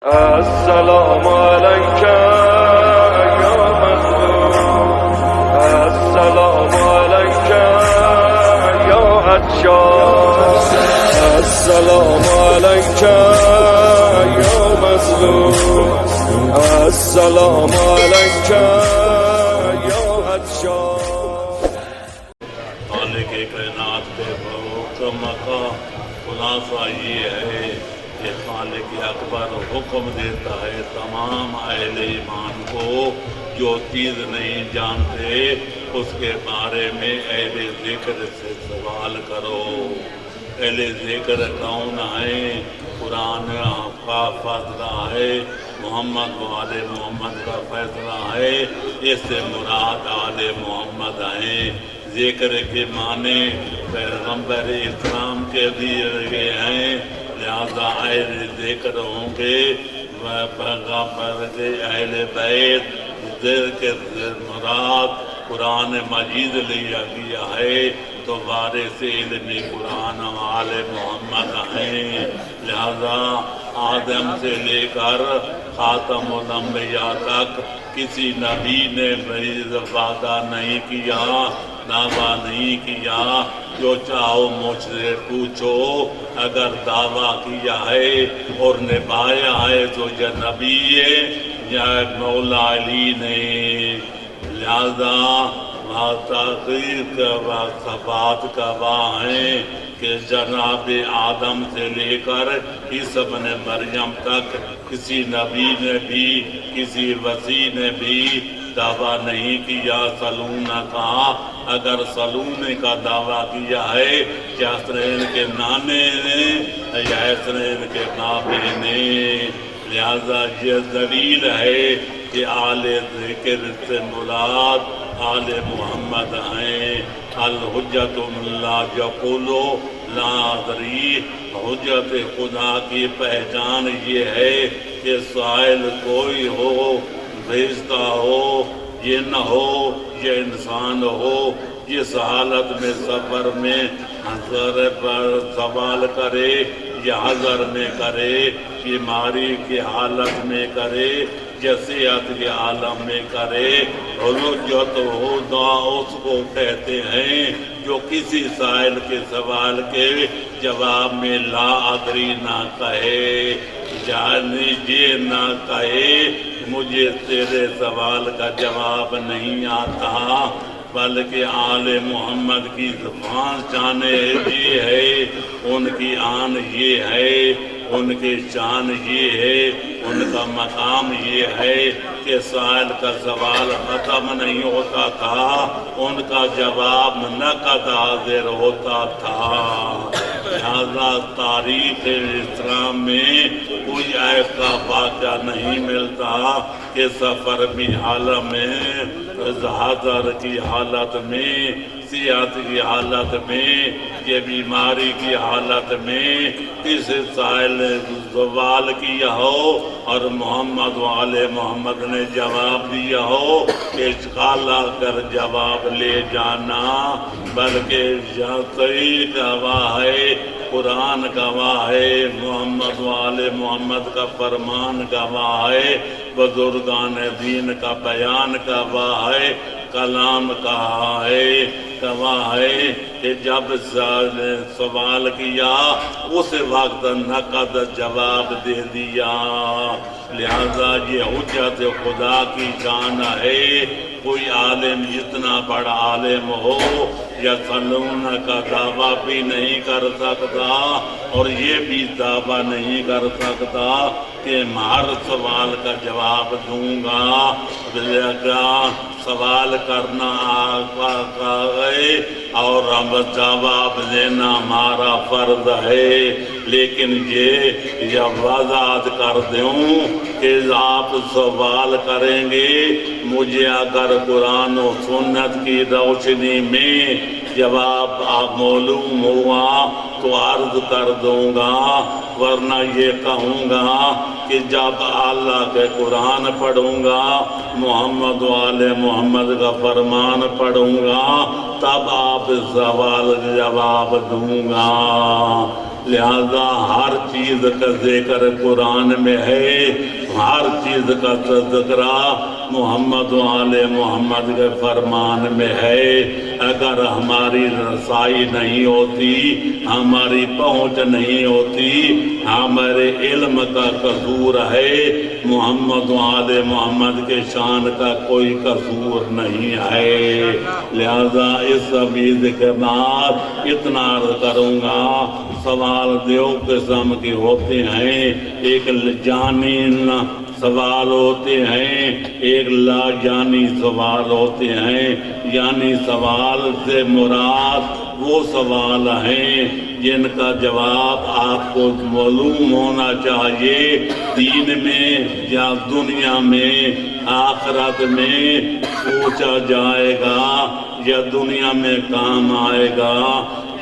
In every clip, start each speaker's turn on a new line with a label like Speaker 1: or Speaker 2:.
Speaker 1: السلام عليك يا مظلوم، السلام عليك يا عطشان، السلام عليك يا مظلوم، السلام عليك يا عطشان.
Speaker 2: خالق کائنات کے حکم کا خلاصہ یہ ہے کہ خالق اکبر حکم دیتا ہے تمام اہل ایمان کو جو چیز نہیں جانتے اس کے بارے میں اہل ذکر سے سوال کرو. اہل ذکر کون ہیں؟ قرآن کا فیصلہ ہے، محمد و آل محمد کا فیصلہ ہے. اس سے مراد آل محمد ہیں. ذکر کے معنی پیغمبر اسلام کے دیے ہیں، لہذا اہل ذکر ہوں گے پیغمبر کے اہل بیت. ذکر مراد قرآن مجید لیا گیا ہے تو وارث علم قرآن آل محمد ہیں. لہذا آدم سے لے کر خاتم الانبیاء تک کسی نبی نے وعدہ نہیں کیا، دعویٰ نہیں کیا جو چاہو مجھ سے پوچھو. اگر دعویٰ کیا ہے اور نبھایا ہے تو یہ نبی ہے یا مولا علی نے. لہذا تحقیق کا ثبات گواہ ہیں کہ جناب آدم سے لے کر عیسی ابن مریم تک کسی نبی نے بھی کسی وصی نے بھی دعویٰ نہیں کیا سلونا کا. اگر سلونے کا دعویٰ کیا ہے یا حسنین کے نانے نے یا حسنین کے نابے نے. لہذا یہ دلیل ہے کہ آل ذکر سے مراد آل محمد ہیں. الحجت اللہ یقولو لا ادری. حجت خدا کی پہچان یہ ہے کہ سائل کوئی ہو، فرشتہ ہو، جن ہو یا انسان ہو، جس حالت میں سفر میں حضر پر سوال کرے یا حضر میں کرے، بیماری کی حالت میں کرے یا صحت کے عالم میں کرے. حجت خدا اس کو کہتے ہیں جو کسی سائل کے سوال کے جواب میں لا ادری نہ کہے، یعنی یہ نہ کہے مجھے تیرے سوال کا جواب نہیں آتا، بلکہ آل محمد کی زبان شان یہ ہے، ان کی آن یہ ہے، ان کی شان یہ ہے، ان کا مقام یہ ہے کہ سائل کا سوال ختم نہیں ہوتا تھا، ان کا جواب نقد حاضر ہوتا تھا. لہذا تاریخ اسلام میں کوئی ایسا واقعہ نہیں ملتا کہ سفر بھی حالت میں، حاضر کی حالت میں، صحت کی حالت میں، یہ بیماری کی حالت میں کسی سائل نے سوال کیا ہو اور محمد و آل محمد نے جواب دیا ہو کہ اشکالہ کر جواب لے جانا. بلکہ صحیح گواہ ہے، قرآن گواہ ہے، محمد و آل محمد کا فرمان گواہ ہے، بزرگان دین کا بیان گواہ ہے، کلام کہا ہے، گواہ ہے کہ جب سوال کیا اس وقت نقد جواب دے دیا. لہذا یہ حجت خدا کی شان ہے. کوئی عالم جتنا بڑا عالم ہو یا سلون کا دعویٰ بھی نہیں کر سکتا اور یہ بھی دعویٰ نہیں کر سکتا کہ ہر سوال کا جواب دوں گا. سوال کرنا آقا ہے اور ہم جواب دینا ہمارا فرض ہے، لیکن یہ وضاحت کر دوں کہ آپ سوال کریں گے مجھے اگر قرآن و سنت کی روشنی میں جواب معلوم ہوا تو عرض کر دوں گا، ورنہ یہ کہوں گا کہ جب اللہ کے قرآن پڑھوں گا، محمد و آل محمد کا فرمان پڑھوں گا تب آپ سوال جواب دوں گا۔ لہذا ہر چیز کا ذکر قرآن میں ہے، ہر چیز کا تذکرہ محمد و آل محمد کے فرمان میں ہے۔ اگر ہماری رسائی نہیں ہوتی، ہماری پہنچ نہیں ہوتی، ہمارے علم کا قصور ہے، محمد و آل محمد کے شان کا کوئی قصور نہیں ہے۔ لہذا اس عبید کے بعد اتنا عرض کروں گا، سوال دو قسم کے ہوتے ہیں، ایک جانی سوال ہوتے ہیں، ایک لا جانی سوال ہوتے ہیں۔ یعنی سوال سے مراد وہ سوال ہیں جن کا جواب آپ کو معلوم ہونا چاہیے، دین میں یا دنیا میں آخرت میں پوچھا جائے گا یا دنیا میں کام آئے گا۔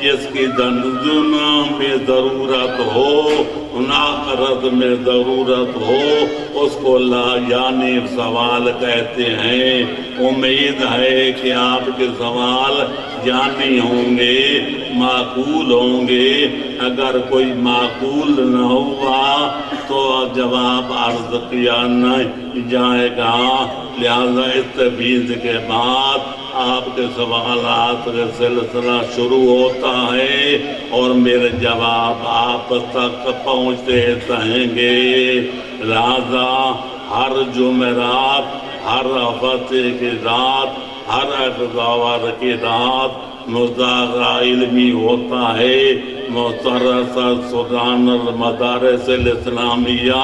Speaker 2: جس کی دنیا میں ضرورت ہو، آخرت میں ضرورت ہو، اس کو لا جانی سوال کہتے ہیں۔ امید ہے کہ آپ کے سوال جانی ہوں گے، معقول ہوں گے۔ اگر کوئی معقول نہ ہوا تو جواب عرض کیا نہیں جائے گا۔ لہذا اس تفویض کے بعد آپ کے سوالات کا سلسلہ شروع ہوتا ہے اور میرے جواب آپ تک پہنچتے رہیں گے۔ لہذا ہر جمعرات، ہر ہفتے کی رات، ہر اتوار کی رات مذاکرہ علمی ہوتا ہے۔ مسترسل سلطان المدارس الاسلامیہ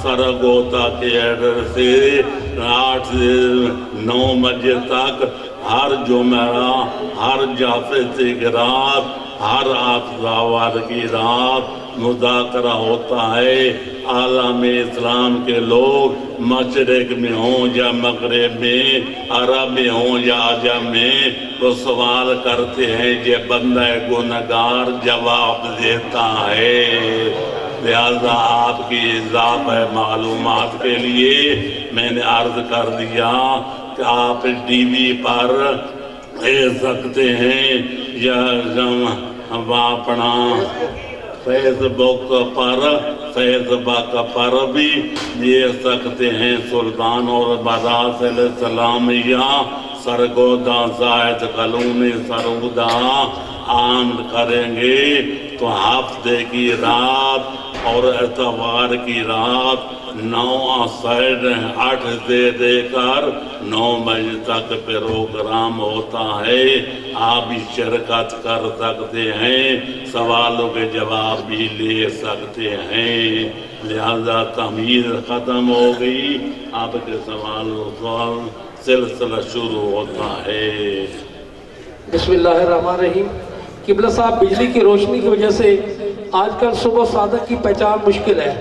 Speaker 2: سرگوتا کے ایڈریس سے 8 سے 9 بجے تک ہر جمعہ، ہر ہفتے کی رات، ہر اتوار کی رات مذاکرہ ہوتا ہے۔ عالم اسلام کے لوگ مشرق میں ہوں یا مغرب میں، عرب میں ہوں یا عجم میں، وہ سوال کرتے ہیں، یہ بندہ گنہگار جواب دیتا ہے۔ لہذا آپ کی اضافہ معلومات کے لیے میں نے عرض کر دیا کہ آپ ٹی وی پر دیکھ سکتے ہیں یا اپنا فیس بک پر بھی دیکھ سکتے ہیں۔ سلطان اور مدارس الاسلامیہ سرگودا زائد کالونی سرگودا عام کریں گے تو ہفتے کی رات اور اتوار کی رات 8 سے لے کر 9 بجے تک پروگرام ہوتا ہے۔ آپ بھی شرکت کر سکتے ہیں، سوالوں کے جواب بھی لے سکتے ہیں۔ لہذا تمہید ختم ہو گئی، آپ کے سوال سلسلہ شروع ہوتا ہے۔
Speaker 3: بسم اللہ الرحمن الرحیم۔ قبلہ صاحب، بجلی کی روشنی کی وجہ سے آج کل صبح صادق کی پہچان مشکل ہے۔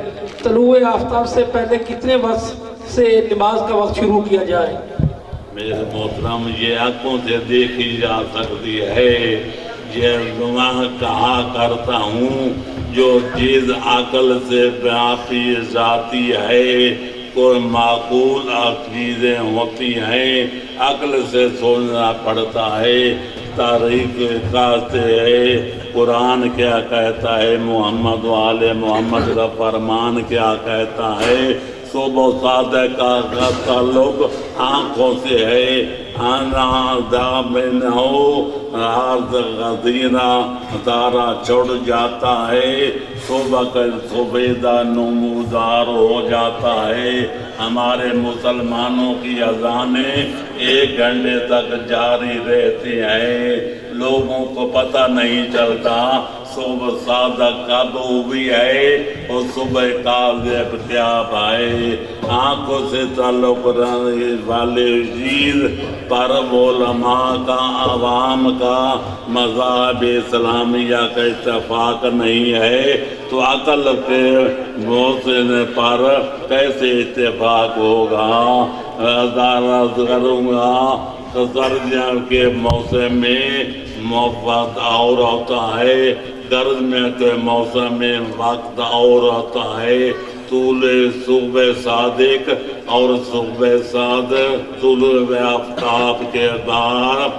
Speaker 3: طلوع آفتاب سے پہلے کتنے وقت سے نماز کا وقت شروع کیا جائے؟
Speaker 2: میرے محترم، یہ آنکھوں سے دیکھی جا سکتی ہے۔ یہ میں کہا کرتا ہوں، جو چیز عقل سے ناپی جاتی ہے، کوئی معقول چیزیں ہوتی ہیں، عقل سے سوچنا پڑتا ہے۔ تاریخ کہتے ہے، قرآن کیا کہتا ہے، محمد و آل محمد کا فرمان کیا کہتا ہے۔ صبح صادق کا تعلق آنکھوں سے ہے۔ آنا دامن ہو، راز غزینہ تارا چھڑ جاتا ہے، صبح کا صبیدہ نمودار ہو جاتا ہے۔ ہمارے مسلمانوں کی اذانیں 1 گھنٹے تک جاری رہتی ہیں، لوگوں کو پتہ نہیں چلتا صبح صادق کب ہوئی ہے اور صبح کاذب کیا ہے۔ آنکھوں سے تعلق رکھنے والے چیز پر علماء کا، عوام کا، مذہب اسلامیہ کا اتفاق نہیں ہے، تو عقل کے موسم پر کیسے اتفاق ہوگا؟ عرض کروں گا کہ سردیوں کے موسم میں وقت اور ہوتا ہے، گرمیوں کے موسم میں وقت اور ہوتا ہے۔ طول صبح صادق اور صبح صادق، طلوع آفتاب کے بعد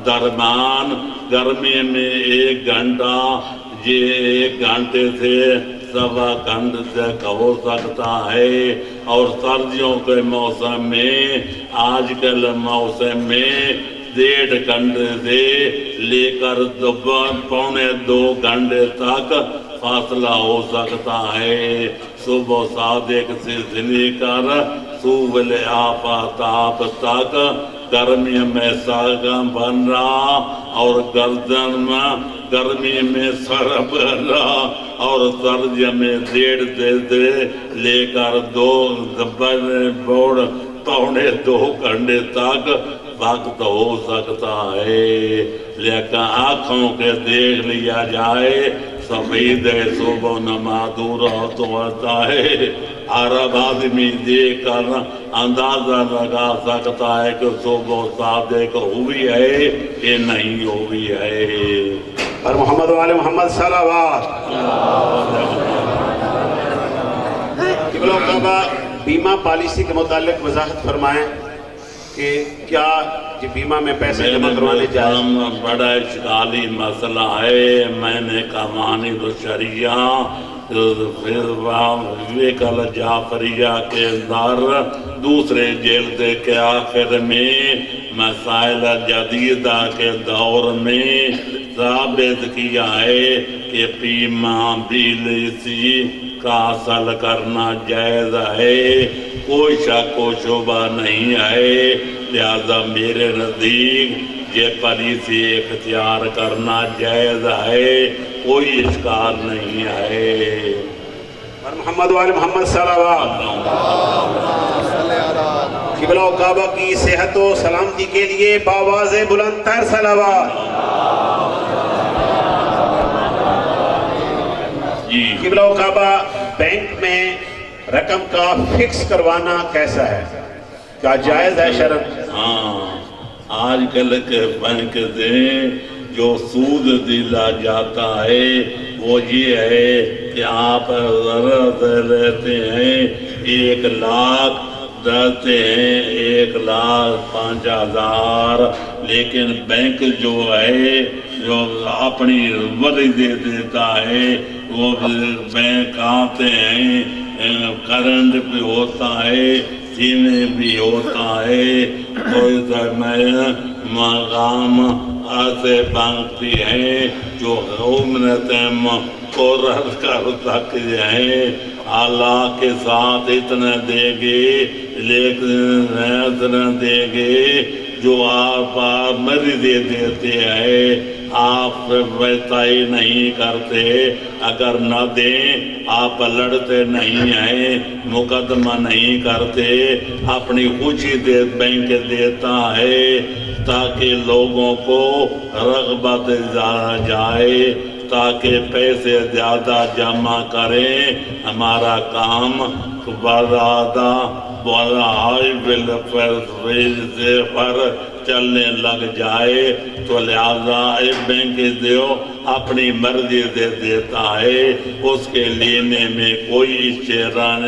Speaker 2: درمیان گرمی میں 1 گھنٹہ، یہ 1 گھنٹے سے سوا گھنٹے تک ہو سکتا ہے، اور سردیوں کے موسم میں آج کل موسم میں 1.5 گھنٹے سے لے کر پونے 2 گھنٹے تک فاصلہ ہو سکتا ہے۔ صبح صادق سے لے کر صبح آفتاب تک گرمی میں سرگم بن رہا، اور گردن میں گرمی میں سرب بن رہا، اور سردی میں 1.5 سے لے کر 2 پونے 2 گھنٹے تک وقت ہو سکتا ہے۔ لیکن آنکھوں کے دیکھ لیا جائے، سفید صبح نماز تو ہوتا ہے، عرب آدمی دیکھ کر اندازہ لگا سکتا ہے کہ صبح صادق ہوئی ہے کہ نہیں ہوئی ہے۔
Speaker 4: اور محمد و آل محمد صلوات۔ قبلہ کعبہ بیمہ پالیسی کے متعلق وضاحت فرمائیں کہ کیا یہ بیمہ میں پیسے جمع کروانے جائیں؟
Speaker 2: بڑا اشکالی مسئلہ ہے۔ میں نے قوانین الشریعہ ویکل جعفریہ کے اندر دوسرے جلد کے آخر میں مسائل جدیدہ کے دور میں ثابت کیا ہے کہ بیمہ پالیسی کا حاصل کرنا جائز ہے، کوئی شک و شبہ نہیں ہے۔ لہذا میرے نزدیک یہ پالیسی اختیار کرنا جائز ہے، کوئی اشکال نہیں ہے۔
Speaker 4: اور محمد و آل محمد صلوات۔ قبلہ کعبہ کی صحت و سلامتی کے لیے بآواز بلند تر صلوات۔ قبلہ کعبہ بینک میں رقم کا فکس کروانا کیسا ہے؟ کیا جائز ہے شرعاً؟
Speaker 2: ہاں، آج کل کے بینک سے جو سود دیا جاتا ہے وہ یہ ہے کہ آپ ضرورت لیتے ہیں 1 لاکھ، دیتے ہیں 1,05,000، لیکن بینک جو ہے جو اپنی وری دے دیتا ہے، وہ بینک آتے ہیں، کرنٹ بھی ہوتا ہے، سینے بھی ہوتا ہے، کوئی مقام ایسے بانٹتی ہیں جو عمرتم کو رد کر سکتے ہیں۔ اللہ کے ساتھ اتنا دے گے، لیکن اتنا دے گے جو آپ مرضی دیتے ہیں، آپ ویسائی نہیں کرتے۔ اگر نہ دیں، آپ لڑتے نہیں ہیں، مقدمہ نہیں کرتے، اپنی خوشی دے بینک دیتا ہے تاکہ لوگوں کو رغبت جائے، تاکہ پیسے زیادہ جمع کریں، ہمارا کام زیادہ ہائی پر چلنے لگ جائے، تو لہذا بینک دیو اپنی مرضی دے دیتا ہے، اس کے لینے میں کوئی شغال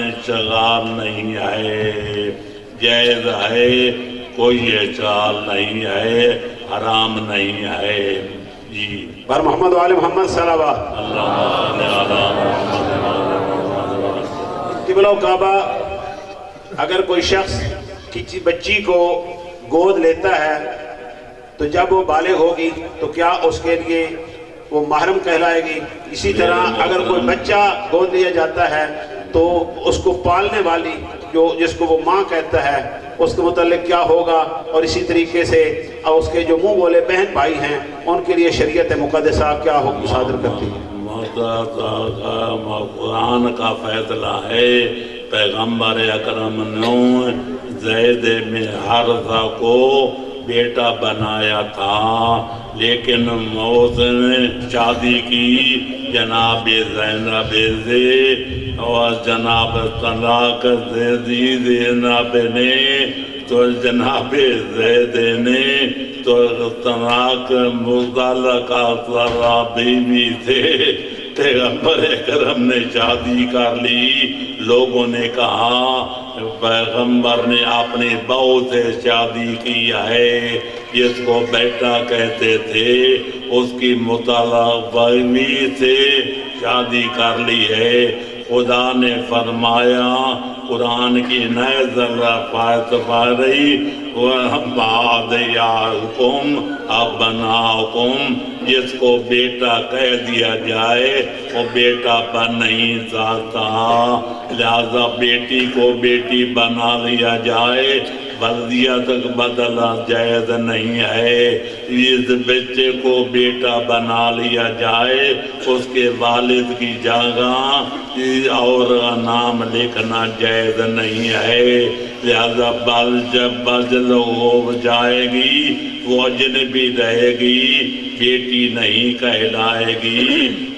Speaker 2: نہیں ہے، جائز ہے، کوئی اشکال نہیں ہے، حرام نہیں ہے۔ جی
Speaker 4: بر محمد و آل محمد صلوات۔ قبلہ کعبہ اگر کوئی شخص کسی بچی کو گود لیتا ہے تو جب وہ بالغ ہوگی تو کیا اس کے لیے وہ محرم کہلائے گی؟ اسی طرح اگر کوئی بچہ گود لیا جاتا ہے تو اس کو پالنے والی جس کو وہ ماں کہتا ہے اس کے متعلق کیا ہوگا؟ اور اسی طریقے سے اس کے جو منہ بولے بہن بھائی ہیں ان کے لیے شریعت مقدسہ کیا حکم صادر کرتی ہے؟
Speaker 2: قرآن کا فیصلہ ہے، پیغمبر اکرم نے زید بن حارثہ کو بیٹا بنایا تھا، لیکن اس نے شادی کی جناب زینب سے، اور جناب طلاق دے دی زینب نے، تو جناب زید نے تو طلاق مطلقہ بیوی تھے، پیغمبر اکرم نے شادی کر لی، لوگوں نے کہا پیغمبر نے اپنی بہو سے شادی کی ہے، جس کو بیٹا کہتے تھے، اس کی مطلق بیوی سے شادی کر لی ہے۔ خدا نے فرمایا قرآن کی نزل فارئی وَبَعْضِيَاكُمْ أَبْنَاؤُكُمْ، جس کو بیٹا کہہ دیا جائے وہ بیٹا بن نہیں سکتا، لہذا بیٹی کو بیٹی بنا لیا جائے، بلدیت بدلنا جائز نہیں ہے۔ اس بچے کو بیٹا بنا لیا جائے، اس کے والد کی جگہ اور نام لکھنا جائز نہیں ہے، لہذا جب بدل ہو جائے گی وہ اجنبی رہے گی، بیٹی نہیں کہلائے گی۔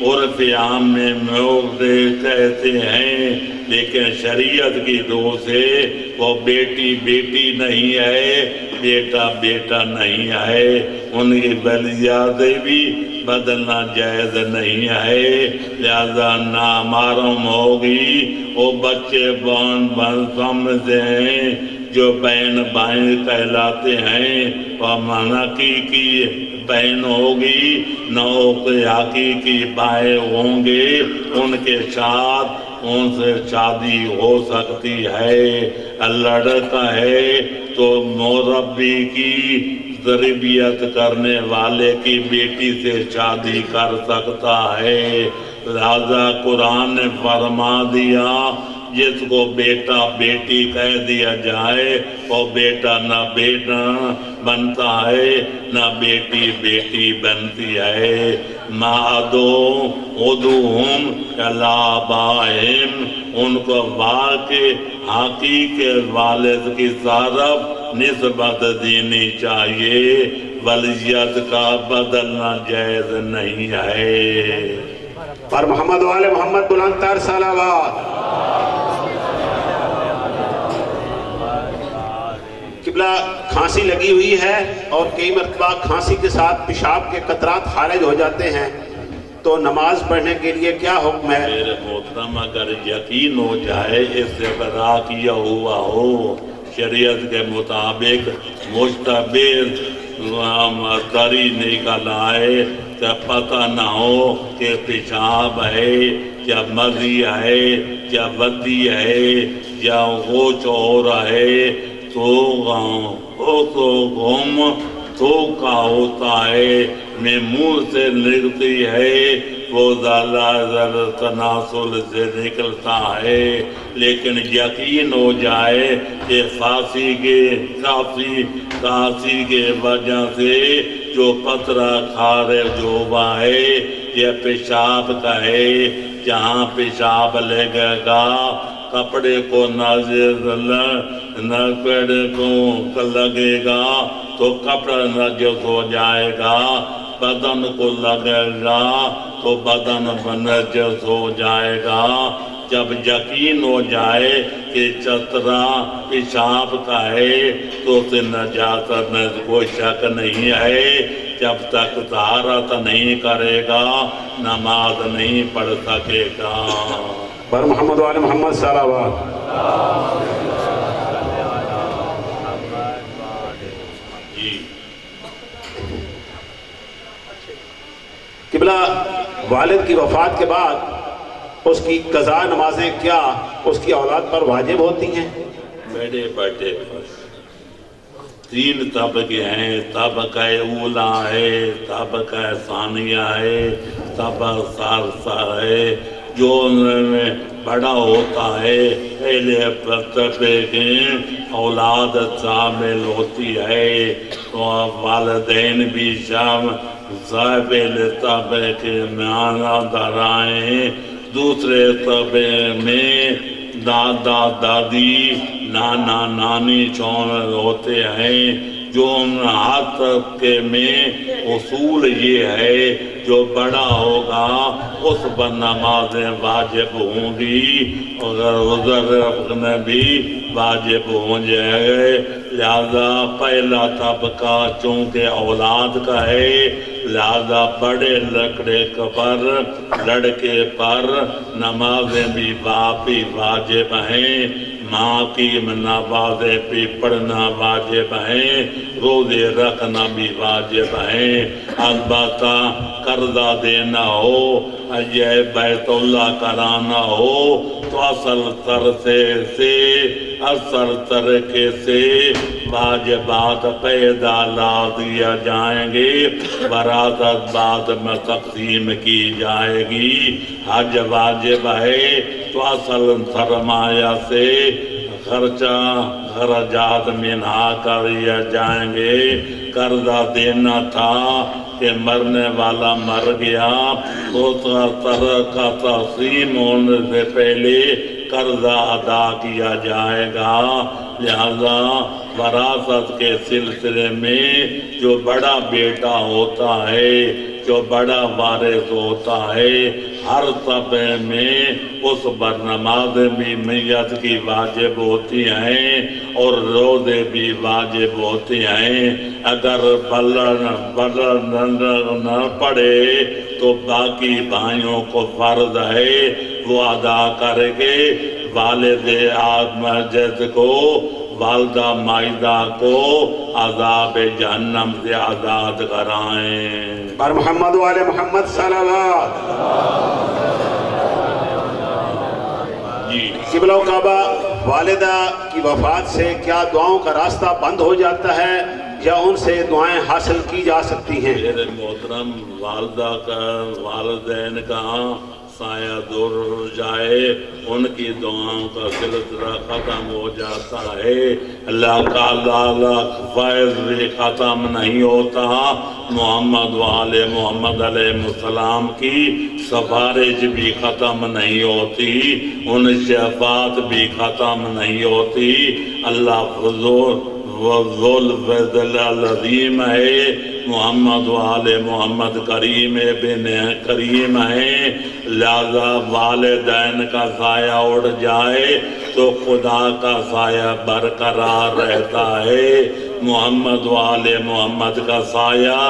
Speaker 2: عرف عام میں مورد کہتے ہیں، لیکن شریعت کی دو سے وہ بیٹی بیٹی نہیں ہے، بیٹا بیٹا نہیں ہے، ان کی بلیادیں بھی بدلنا جائز نہیں ہے، لہذا نامحرم ہوگی۔ وہ بچے بان سمجھتے ہیں جو بہن بھائی کہلاتے ہیں، وہ حقیقی بہن ہوگی، نہ حقیقی بھائی ہوں گے، ان کے ساتھ ان سے شادی ہو سکتی ہے۔ لڑکا ہے تو مربی کی تربیت کرنے والے کی بیٹی سے شادی کر سکتا ہے، لہذا قرآن نے فرما دیا جس کو بیٹا بیٹی کہہ دیا جائے وہ بیٹا نہ بیٹا بنتا ہے نہ بیٹی بیٹی بنتی ہے۔ ادعوہم الی آبائہم، ان کو واقع حقیقی والد کی طرف نسبت دینی چاہیے، ولیت کا بدلنا جائز نہیں ہے۔
Speaker 4: پر محمد وآل محمد بلند تر صلوات۔ قبلہ کھانسی لگی ہوئی ہے اور کئی مرتبہ کھانسی کے ساتھ پیشاب کے قطرات خارج ہو جاتے ہیں، تو نماز پڑھنے کے لیے کیا حکم ہے؟
Speaker 2: میرے محترم اگر یقین ہو جائے اس سے بدا کیا ہوا ہو، شریعت کے مطابق مشتبہ تری نکل آئے تو پتہ نہ ہو کہ پیشاب ہے یا مزی ہے یا ودی ہے یا غوچ ہو رہا ہے، تو غم تو کا ہوتا ہے، میں منہ سے نکلتی ہے وہ تناسل سے نکلتا ہے، لیکن یقین ہو جائے کہ کھانسی کے وجہ سے جو قطرہ خارج ہوا ہے یہ پیشاب کا ہے، جہاں پیشاب لگے گا کپڑے کو کپڑے کو لگے گا تو کپڑا نجس ہو جائے گا، بدن کو لگے گا تو بدن نجس ہو جائے گا۔ جب یقین ہو جائے کہ چترا پیشاب کا ہے تو اسے نجاست میں کوئی شک نہیں ہے، جب تک طہارت نہیں کرے گا نماز نہیں پڑھ سکے گا۔
Speaker 4: پر محمد وآل محمد صلوات۔ قبلہ والد کی وفات کے بعد اس کی قضا نمازیں کیا اس کی اولاد پر واجب ہوتی ہیں؟
Speaker 2: بیٹے بیٹے تین طبقے ہیں، طبقہ اولا ہے، طبقہ ثانیہ ہے، طبقہ ثالثہ ہے۔ جو ان میں بڑا ہوتا ہے پہلے طبقے کی اولاد شامل ہوتی ہے، تو والدین بھی صاحب طبقے کے معنی درائیں۔ دوسرے طبقے میں دادا دادی نانا نانی شامل ہوتے ہیں۔ جو ہر طبقے میں اصول یہ ہے جو بڑا ہوگا اس پر نمازیں واجب ہوں گی، اگر عذر رکھنا بھی واجب ہو جائے گا، لہذا پہلا طبقہ چونکہ اولاد کا ہے، لہذا بڑے لڑکے پر نمازیں بھی باقی واجب ہیں، ماں کی نمازیں بھی پڑھنا واجب ہیں، روزے رکھنا بھی واجب ہیں۔ البتہ قرضہ دینا ہو، حج بیت اللہ کرانا ہو تو اصل طریقے سے واجبات پیدا لا دیا جائیں گے، وراثت بعد میں تقسیم کی جائے گی۔ حج واجب ہے تو اصل سرمایہ سے خرچات منہا کر جائیں گے۔ قرضہ دینا تھا کہ مرنے والا مر گیا، اس کا تقسیم ہونے سے پہلے قرضہ ادا کیا جائے گا۔ لہذا وراثت کے سلسلے میں جو بڑا بیٹا ہوتا ہے، جو بڑا وارث ہوتا ہے، ہر طبقے میں اس پر نماز بھی میت کی واجب ہوتی ہیں اور روزے بھی واجب ہوتے ہیں۔ اگر نہ پڑے تو باقی بھائیوں کو فرض ہے وہ ادا کرے گے۔ والد ماجد کو، والدہ مائدہ کو عذاب جہنم سے آزاد کرائیں۔
Speaker 4: پر محمد والے محمد صلوات۔
Speaker 2: جی
Speaker 4: قبلہ و کعبہ، والدہ کی وفات سے کیا دعاؤں کا راستہ بند ہو جاتا ہے یا ان سے دعائیں حاصل کی جا سکتی ہیں؟
Speaker 2: میرے محترم، والدہ کا، والدین کا سایہ دور جائے، ان کی دعاؤں کا سلسلہ ختم ہو جاتا ہے، اللہ کا فیض بھی ختم نہیں ہوتا، محمد وآل محمد علیہ السلام کی سفارش بھی ختم نہیں ہوتی، ان شفاعت بھی ختم نہیں ہوتی۔ اللہ ذو العظیم ہے، محمد وآل محمد کریم ابن کریم ہیں، لہذا والدین کا سایہ اڑ جائے تو خدا کا سایہ برقرار رہتا ہے، محمد وآل محمد کا سایہ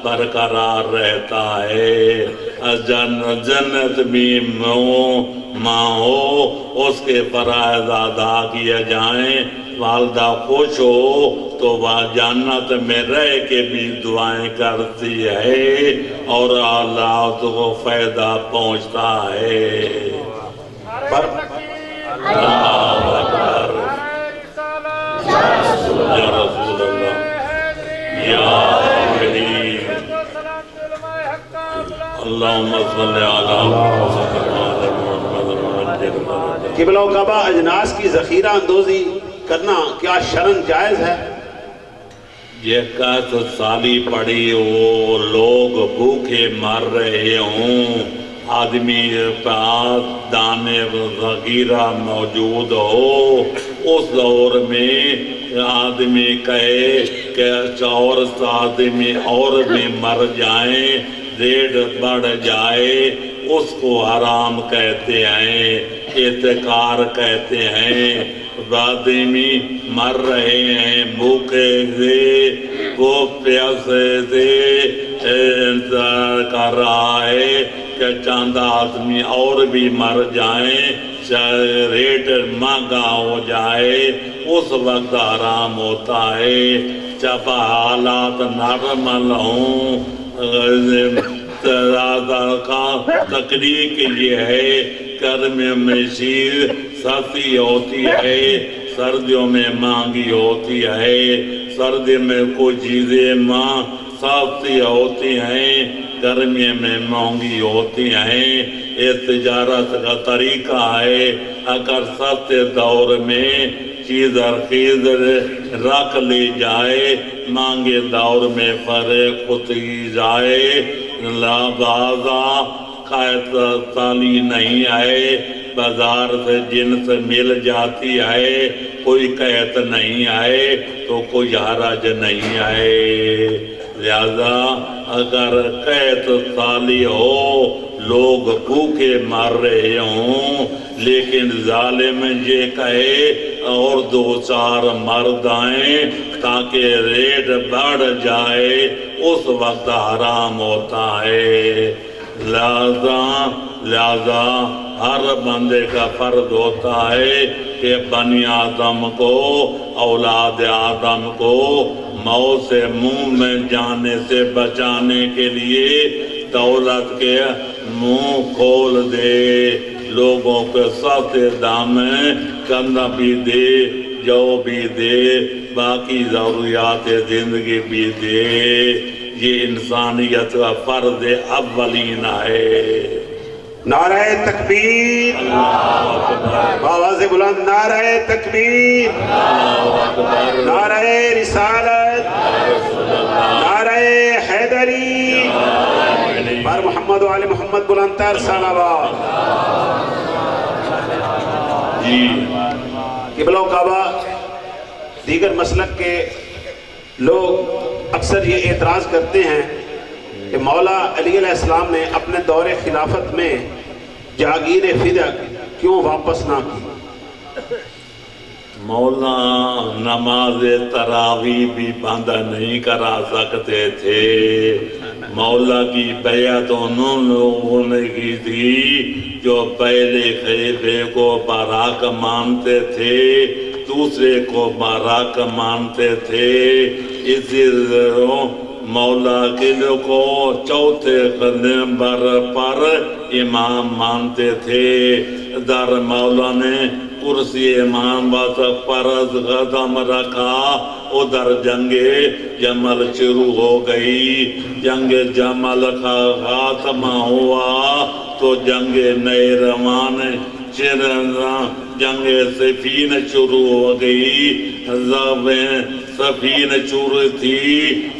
Speaker 2: برقرار رہتا ہے۔ جنت بھی ماں ہو، اس کے فرائض ادا کیے جائیں، والدہ خوش ہو تو وہ جنت میں رہ کے بھی دعائیں کرتی ہے اور اللہ کو فائدہ پہنچتا ہے۔ اللہ اکبر، یا رسول اللہ، یا کریم، اللہم صلی علی محمد۔
Speaker 4: قبلہ و کعبہ، اجناس کی ذخیرہ اندوزی کرنا کیا شرعاً جائز ہے؟
Speaker 2: یہ کہت سالی پڑی ہو، لوگ بھوکے مر رہے ہوں، آدمی پاس دانے ذخیرہ موجود ہو، اس دور میں آدمی کہے کہ اور آدمی اور بھی مر جائیں، ریٹ بڑھ جائے، اس کو حرام کہتے ہیں، احتکار کہتے ہیں۔ آدمی مر رہے ہیں بھوکے سے، وہ پیاسے سے انتظار کر رہا ہے کہ چند آدمی اور بھی مر جائیں، ریٹ مہنگا ہو جائے، اس وقت حرام ہوتا ہے۔ جب حالات نارمل ہوں، تقریق یہ ہے، گرمیوں میں چیز سستی ہوتی ہے، سردیوں میں مہنگی ہوتی ہے، سردی میں کوئی چیزیں سستی ہوتی ہیں، گرمی میں مہنگی ہوتی ہیں۔ یہ تجارت کا طریقہ ہے، اگر سستے دور میں چیز رخیص رکھ لی جائے، مہنگے دور میں فروخت کی جائے، لہذا قید تالی نہیں ہے، بازار سے جنس مل جاتی ہے، کوئی قید نہیں ہے تو کوئی حرج نہیں ہے۔ لہذا اگر قید تالی ہو، لوگ بھوکے مر رہے ہوں، لیکن ظالم یہ کہے اور دو چار مرد آئیں تاکہ ریٹ بڑھ جائے، اس وقت حرام ہوتا ہے۔ لہذا ہر بندے کا فرض ہوتا ہے کہ بنی آدم کو، اولاد آدم کو موت سے منہ میں جانے سے بچانے کے لیے دولت کے منہ کھول دے، لوگوں کے سستے دام میں کندہ بھی دے، جو بھی دے، باقی ضروریات زندگی بھی دے۔ یہ انسانیت کا فرض اولین ہے۔
Speaker 4: نعرہ تکبیر، آواز بلند، نعرہ تکبیر، نعرہ رسالت، نعرہ حیدری، بر محمد و آل محمد بلند تر صلوات۔
Speaker 2: جی
Speaker 4: قبلہ و کعبہ دیگر مسلک کے لوگ اکثر یہ اعتراض کرتے ہیں کہ مولا علی علیہ السلام نے اپنے دور خلافت میں جاگیر فدق کیوں واپس نہ کی؟
Speaker 2: مولا نماز تراویح بھی بند نہیں کرا سکتے تھے۔ مولا کی بیعت انہوں لوگوں نے کی تھی جو پہلے خلیفے کو باراک مانتے تھے، دوسرے کو باراک مانتے تھے۔ اسی طرح مولا کے کو چوتھے نمبر پر امام مانتے تھے۔ در مولا نے کرسی امام پر قدم رکھا، ادھر جنگ جمل شروع ہو گئی۔ جنگ جمل کا خاتمہ ہوا تو جنگ نیروان جنگ سفین شروع ہو گئی۔ سفین شروع تھی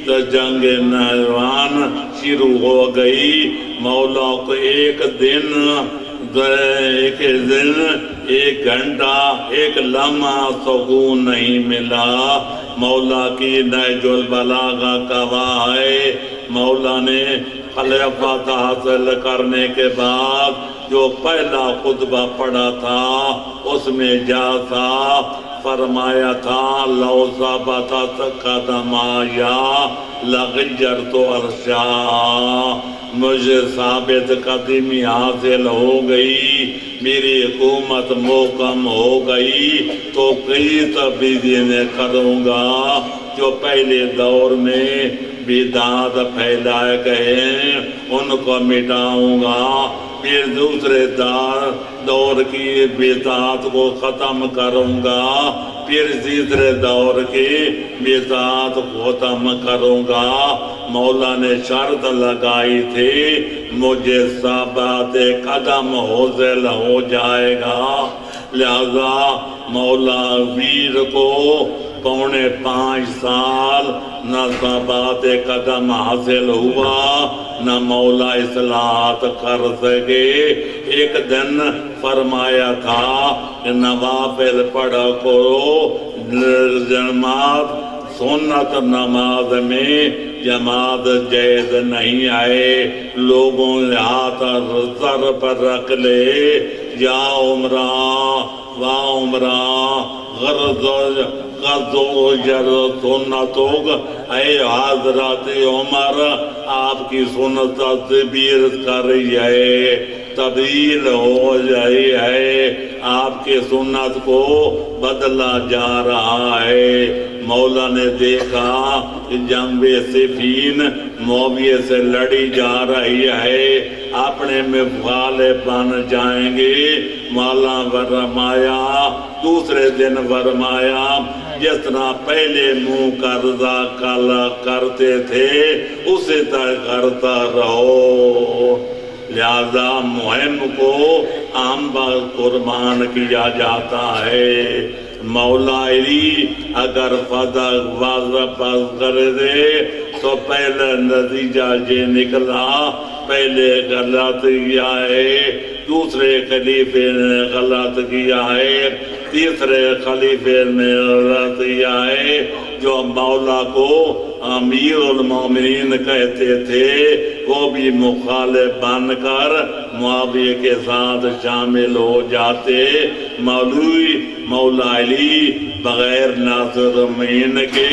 Speaker 2: تو جنگ نیروان شروع ہو گئی۔ مولا کو ایک دن، ایک گھنٹہ، ایک لمحہ سکون نہیں ملا۔ مولا کی نہج البلاغہ گواہ ہے، مولا نے خلافت حاصل کرنے کے بعد جو پہلا خطبہ پڑھا تھا اس میں جیسا فرمایا تھا، لو ثبتت قدمایا لغیرت عرشا، مجھے ثابت قدمی حاصل ہو گئی، میری حکومت محکم ہو گئی تو کئی تبدیلیاں کروں گا۔ جو پہلے دور میں بدعات پھیلائے گئے ہیں ان کو مٹاؤں گا، پھر دوسرے دور کی بدعات کو ختم کروں گا، پھر تیسرے دور کی بدعات کو ختم کروں گا۔ مولا نے شرط لگائی تھی مجھے ثبات قدم حاصل ہو جائے گا، لہذا مولا ویر کو 4.5 سال نہ ثبات قدم حاصل ہوا، نہ مولا اصلاحات کر سکے۔ ایک دن فرمایا تھا کہ نوافل پڑھا کرو، جماعت سنت نماز میں جماعت جائز نہیں آئے، لوگوں نے ہاتھ سر پر رکھ لے، یا عمرہ و عمرہ غزو جر سنتوگ، اے حضرت عمر آپ کی سنت تدبیر کر رہی ہے، تبدیل ہو جائی ہے، آپ کے سنت کو بدلا جا رہا ہے۔ مولا نے دیکھا کہ جنگ صفین معاویہ سے لڑی جا رہی ہے، اپنے میں غالب بن جائیں گے۔ مولا فرمایا، دوسرے دن فرمایا، جس طرح پہلے منہ قرضہ کالا کرتے تھے اسے طرح کرتا رہو، لہذا مہم کو عام قربان کیا جاتا ہے۔ مولا علی اگر واضح کر دے تو پہلے نتیجہ یہ نکلا، پہلے غلط کیا ہے، دوسرے خلیفے نے غلط کیا ہے، تیسرے خلیفے نے غلط کیا ہے۔ جو مولا کو امیر المومنین کہتے تھے وہ بھی مخالف بن کر معاویہ کے ساتھ شامل ہو جاتے۔ مولا علی بغیر ناصر امین کے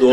Speaker 2: 2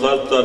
Speaker 2: 70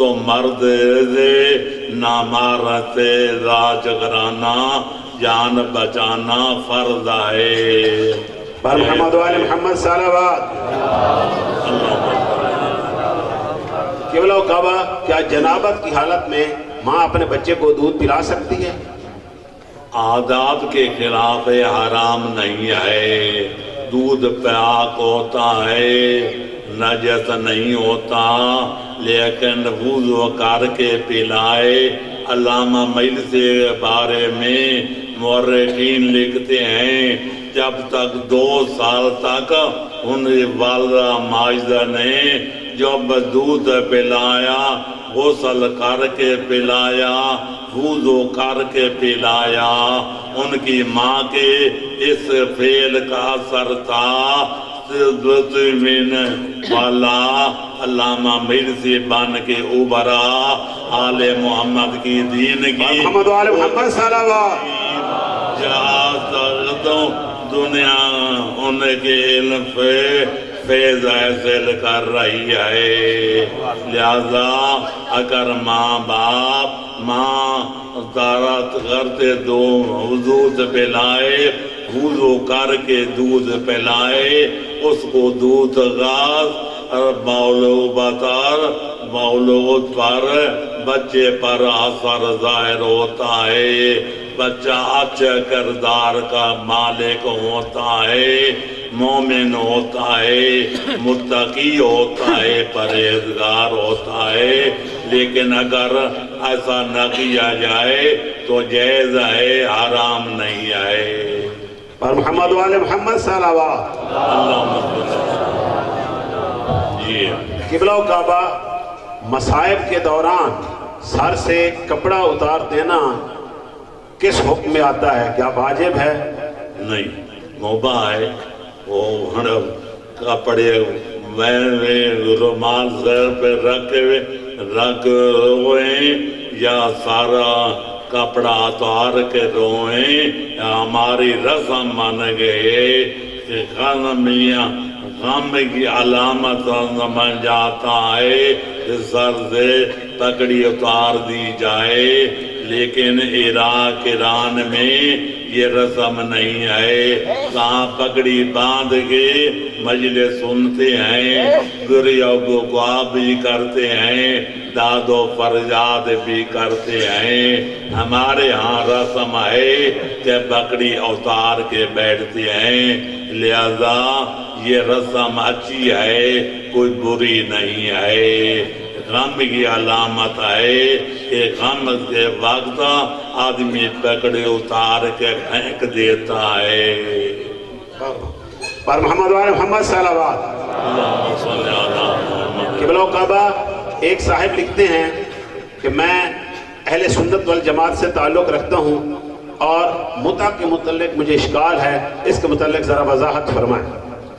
Speaker 2: تو مرد نہ مارتے راج گرانا جان بچانا فرض ہے
Speaker 4: پر محمد وآل محمد صلوات قبلہ و کعبہ کیا جنابت کی حالت میں ماں اپنے بچے کو دودھ پلا سکتی ہے؟
Speaker 2: عادات کے خلاف حرام نہیں ہے دودھ پاک ہوتا ہے نجس نہیں ہوتا لیکن وضو کر کے پلائے علامہ مجلس کے بارے میں مورخین لکھتے ہیں جب تک 2 سال تک ان والدہ ماجدہ نے جب دودھ پلایا غسل کر کے پلایا وضو کر کے پلایا ان کی ماں کے اس فعل کا اثر تھا والا علامہ مرسی بن کے ابھرا آل محمد کی دین کی
Speaker 4: محمد وآل محمد صلوات
Speaker 2: دنیا ان کے علم پہ فیض حاصل کر رہی ہے لہذا اگر ماں باپ طہارت کرتے دودھ پلائے وضو کر کے دودھ پلائے اس کو دودھ غاز مولود پر بچے پر اثر ظاہر ہوتا ہے بچہ اچھا کردار کا مالک ہوتا ہے مومن ہوتا ہے متقی ہوتا ہے پرہیزگار ہوتا ہے لیکن اگر ایسا نہ کیا جائے تو جائز ہے حرام نہیں ہے
Speaker 4: پر محمد وآل محمد صلوات
Speaker 2: جی
Speaker 4: قبلہ و کعبہ مصائب کے دوران سر سے کپڑا اتار دینا کس حکم میں آتا ہے کیا واجب ہے؟
Speaker 2: نہیں مباح ہے وہ کپڑے رومال سر پہ رکھ ہوئے یا سارا کپڑا اتار کے روئیں ہماری رسم مان گئے کہ غم کی علامت بن جاتا ہے کہ سر سے پگڑی اتار دی جائے لیکن عراق ایران میں یہ رسم نہیں ہے کہاں پگڑی باندھ کے مجلس سنتے ہیں گریہ و گوا بھی کرتے ہیں داد و فرجاد بھی کرتے ہیں ہمارے ہاں رسم ہے کہ پگڑی اتار کے بیٹھتے ہیں لہذا یہ رسم اچھی ہے کوئی بری نہیں ہے غم کی علامت ہے کہ غم کے وقت آدمی پکڑے اتار کے پھینک دیتا ہے
Speaker 4: پر محمد وآل محمد صلوات
Speaker 2: اللہم صلی علی محمد
Speaker 4: قبلہ و کعبہ ایک صاحب لکھتے ہیں کہ میں اہل سنت والجماعت سے تعلق رکھتا ہوں اور متع کے متعلق مجھے اشکال ہے اس کے متعلق ذرا وضاحت فرمائیں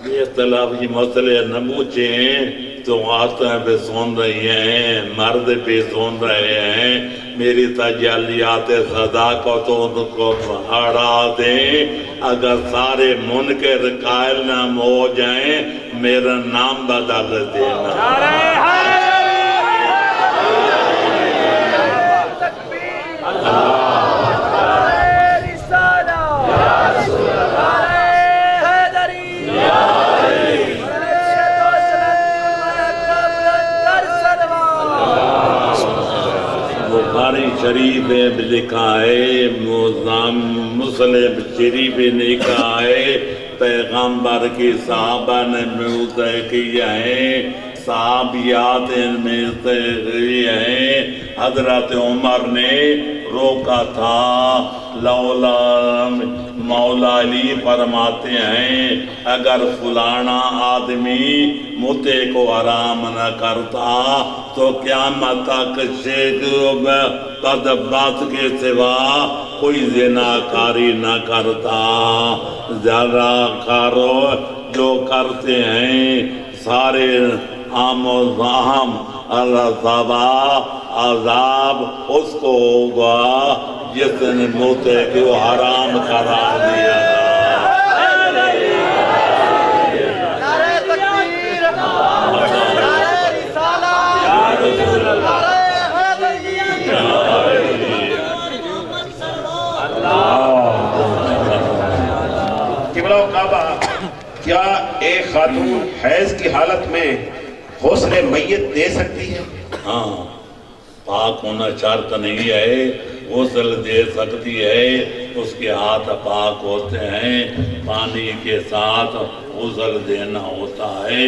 Speaker 2: یہ اختلافی مسئلے نہ پوچھیں تو عورتیں بھی سن رہی ہیں مرد بھی سن رہے ہیں میری تجلیات صداقت ان کو بڑھا دیں اگر سارے منکر قائل نام ہو جائیں میرا نام بدل دینا بخاری شریف میں لکھا ہے مسلم شریف نے لکھا ہے پیغمبر کی صحابہ نے موضع کیا ہے صحابیات میں سے ہیں حضرت عمر نے روکا تھا مولا علی فرماتے ہیں اگر فلانا آدمی متے کو حرام نہ کرتا تو قیامت تک شیخ بدبات کے سوا کوئی زناکاری نہ کرتا ذرا کارو جو کرتے ہیں سارے عام و ذہم عذاب اس کو ہوگا جس نے موتے کو حرام قرار دیا
Speaker 5: نعرہ تکبیر نعرہ رسالہ
Speaker 4: کیا ایک خاتون حیض کی حالت میں غسل میت دے سکتی ہے؟
Speaker 2: ہاں، پاک ہونا شرط نہیں ہے، غسل دے سکتی ہے، اس کے ہاتھ پاک ہوتے ہیں، پانی کے ساتھ غسل دینا ہوتا ہے،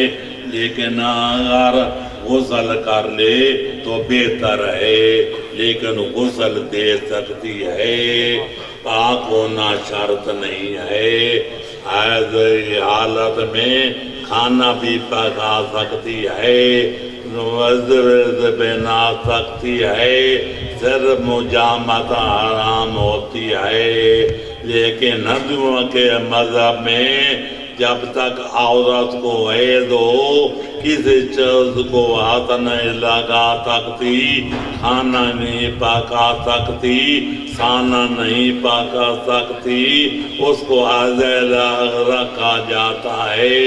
Speaker 2: لیکن اگر غسل کر لے تو بہتر ہے، لیکن غسل دے سکتی ہے، پاک ہونا شرط نہیں ہے۔ ایسی حالت میں کھانا بھی پکا سکتی ہے، وضو بنا سکتی ہے، صرف مجامت حرام ہوتی ہے، لیکن ہندوؤں کے مذہب میں جب تک عورت کو حیض ہو کسی چیز کو ہاتھ نہیں لگا سکتی، کھانا نہیں پکا سکتی، کھانا نہیں پکا سکتی، اس کو عزیلہ رکھا جاتا ہے۔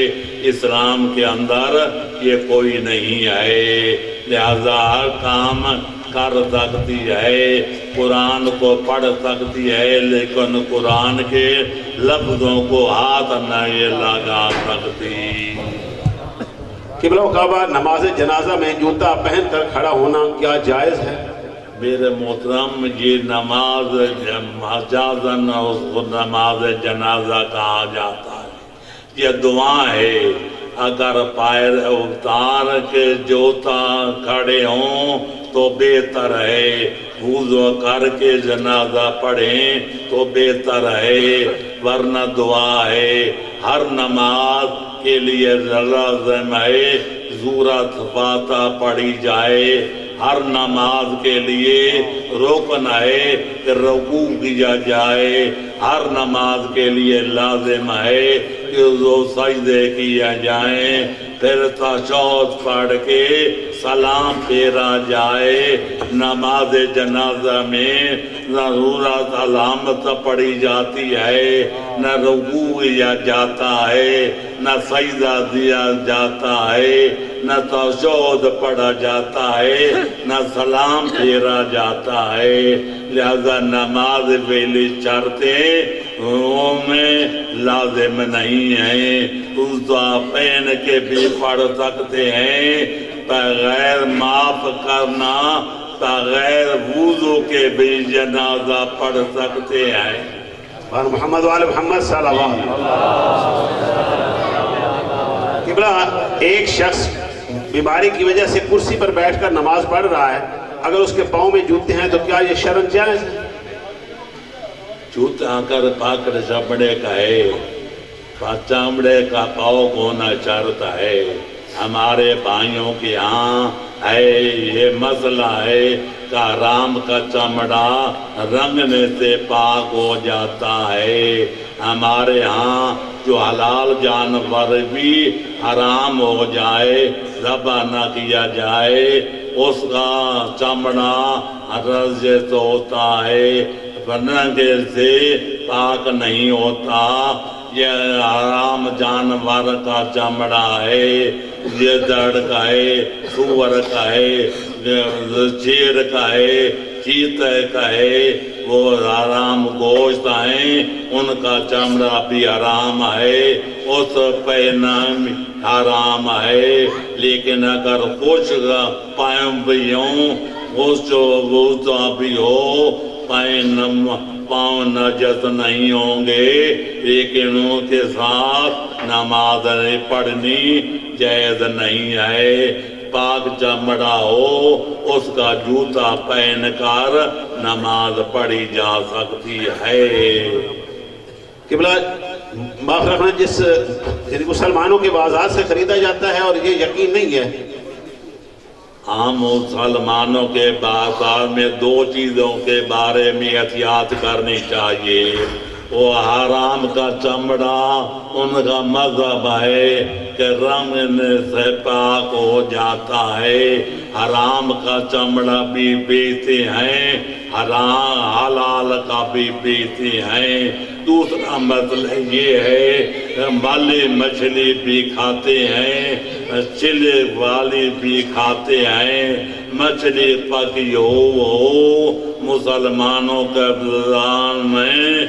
Speaker 2: اسلام کے اندر یہ کوئی نہیں ہے، لہذا ہر کام کر سکتی ہے، قرآن کو پڑھ سکتی ہے، لیکن قرآن کے لفظوں کو ہاتھ نہیں لگا سکتی۔
Speaker 4: قبلہ و کعبہ نماز جنازہ میں جوتا پہن کر کھڑا ہونا کیا جائز ہے؟
Speaker 2: میرے محترم، یہ نماز مجازن اس کو نماز جنازہ کہا جاتا ہے، یہ دعا ہے۔ اگر پیر اتار کے جوتا کھڑے ہوں تو بہتر ہے، وضو کر کے جنازہ پڑھیں تو بہتر ہے، ورنہ دعا ہے۔ ہر نماز کے لیے لازم ہے سورۃ فاتحہ پڑھی جائے، ہر نماز کے لیے رکن ہے کہ رکوع کیا جائے، ہر نماز کے لیے لازم ہے کہ وہ سجدے کیا جائیں، پھر تشہد پڑھ کے سلام پھیرا جائے۔ نماز جنازہ میں نہ سورۃ علامت پڑھی جاتی ہے، نہ رکوع کیا جاتا ہے، نہ سجدہ دیا جاتا ہے، نہ تشہد پڑھا جاتا ہے، نہ سلام پھیرا جاتا ہے، لہذا نماز پہلی شرطیں میں لازم نہیں ہیں۔ اس پہن کے بھی پڑھ سکتے ہیں، بغیر معاف کرنا، بغیر وضو کے بھی جنازہ پڑھ سکتے ہیں۔
Speaker 4: اور محمد وآل محمد صلی اللہ علیہ وسلم۔ قبلہ، ایک شخص بیماری کی وجہ سے کرسی پر بیٹھ کر نماز پڑھ رہا ہے، اگر اس کے پاؤں میں جوتے ہیں تو کیا یہ شرعاً جائز ہے؟
Speaker 2: جوتا کر پاکر چمڑے کا ہے، چمڑے کا پاؤ ہونا شرط ہے۔ ہمارے بھائیوں کے ہاں ہے یہ مسئلہ ہے کہ حرام کا چمڑا رنگنے سے پاک ہو جاتا ہے۔ ہمارے ہاں جو حلال جانور بھی حرام ہو جائے، ذبح نہ کیا جائے، اس کا چمڑا رزق ہوتا ہے، رنگنے سے پاک نہیں ہوتا۔ یہ حرام جانور کا چمڑا ہے، یہ دڑ کا ہے، سور کا ہے، شیر کا ہے، چیتے کا ہے، وہ حرام گوشت ہیں، ان کا چمڑا بھی حرام ہے، اس پہننا حرام ہے۔ لیکن اگر خشک پاؤں بھی ہوں، خشک بھی ہو، پاؤں نجس نہیں ہوں گے، لیکن ان کے ساتھ نماز پڑھنی جائز نہیں ہے۔ پاک چمڑا ہو، اس کا جوتا پہن کر نماز پڑھی جا سکتی ہے۔
Speaker 4: قبلہ، معاف رکھنا، جس مسلمانوں کے بازار سے خریدا جاتا ہے اور یہ یقین نہیں ہے،
Speaker 2: عام مسلمانوں کے بازار میں دو چیزوں کے بارے میں احتیاط کرنی چاہیے۔ وہ حرام کا چمڑا، ان کا مذہب ہے کہ رنگنے سے پاک ہو جاتا ہے، حرام کا چمڑا بھی بیچتے ہیں، حرام حلال کا بھی بیچتے ہیں۔ دوسرا مسئلہ یہ ہے کہ بالی مچھلی بھی کھاتے ہیں، چلے والی بھی کھاتے ہیں۔ مچھلی پکی ہو مسلمانوں کے دوران میں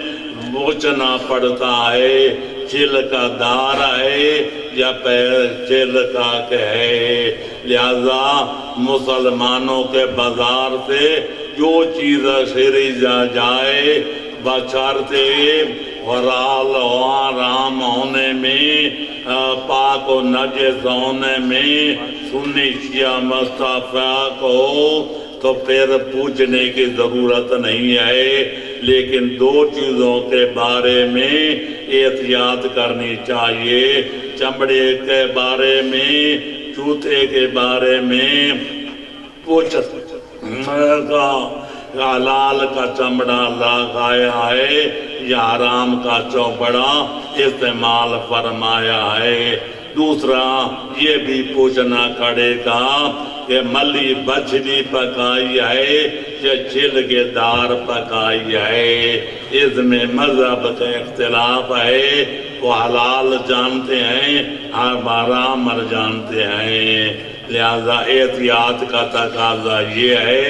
Speaker 2: بوچنا پڑتا ہے، چل کا دار ہے یا چل کا ہے۔ لہذا مسلمانوں کے بازار سے جو چیز خری جائے بچارتے حلال و حرام ہونے میں، پاک و نجس ہونے میں سنی شیعہ متفق ہو تو پھر پوچھنے کی ضرورت نہیں ہے، لیکن دو چیزوں کے بارے میں احتیاط کرنی چاہیے، چمڑے کے بارے میں، جوتے کے بارے میں پوچھ حلال کا چمڑا لگایا ہے یا حرام کا چوپڑا استعمال فرمایا ہے۔ دوسرا یہ بھی پوچھنا پڑے گا کہ ملی بچھلی پکائی ہے یا چل کے دار پکائی ہے، اس میں مذہب کا اختلاف ہے، وہ حلال جانتے ہیں حرام جانتے ہیں۔ لہذا احتیاط کا تقاضا یہ ہے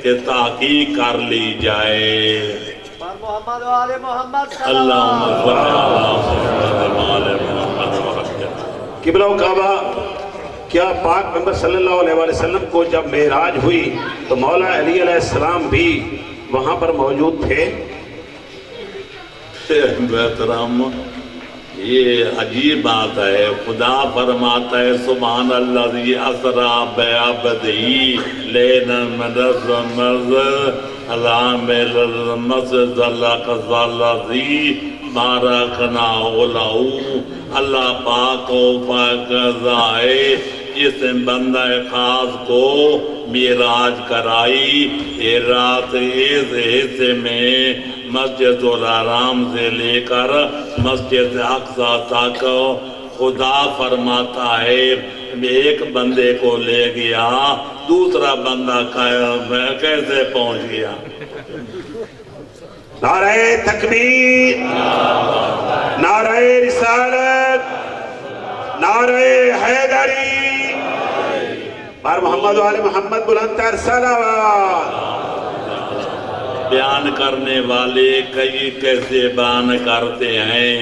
Speaker 2: کہ تحقیق کر لی جائے۔
Speaker 5: محمد و آل محمد
Speaker 2: اللہم صل علی محمد۔
Speaker 4: قبلہ و کعبہ، کیا پاک پیغمبر صلی اللہ علیہ وسلم کو جب معراج ہوئی تو مولا علی علیہ السلام بھی وہاں پر موجود تھے؟
Speaker 2: محترم، یہ عجیب بات ہے، خدا فرماتا ہے سبحان الذی اسری بعبدہ لیلا من المسجد المسجد الذی بارکنا لہ۔ اللہ پاک کو پاکیزہ ہے جس نے بندہ خاص کو معراج کرائی، یہ رات اس حصے میں مسجد الحرام سے لے کر مسجد اقصی تک خدا فرماتا ہے ایک بندے کو لے گیا، دوسرا بندہ کیسے پہنچ گیا؟
Speaker 4: نعرہ تکبیر، نعرہ رسالت، نعرہ حیدری، پر محمد و آل محمد بلندتر صلوات۔
Speaker 2: بیان کرنے والے کئی کیسے بیان کرتے ہیں،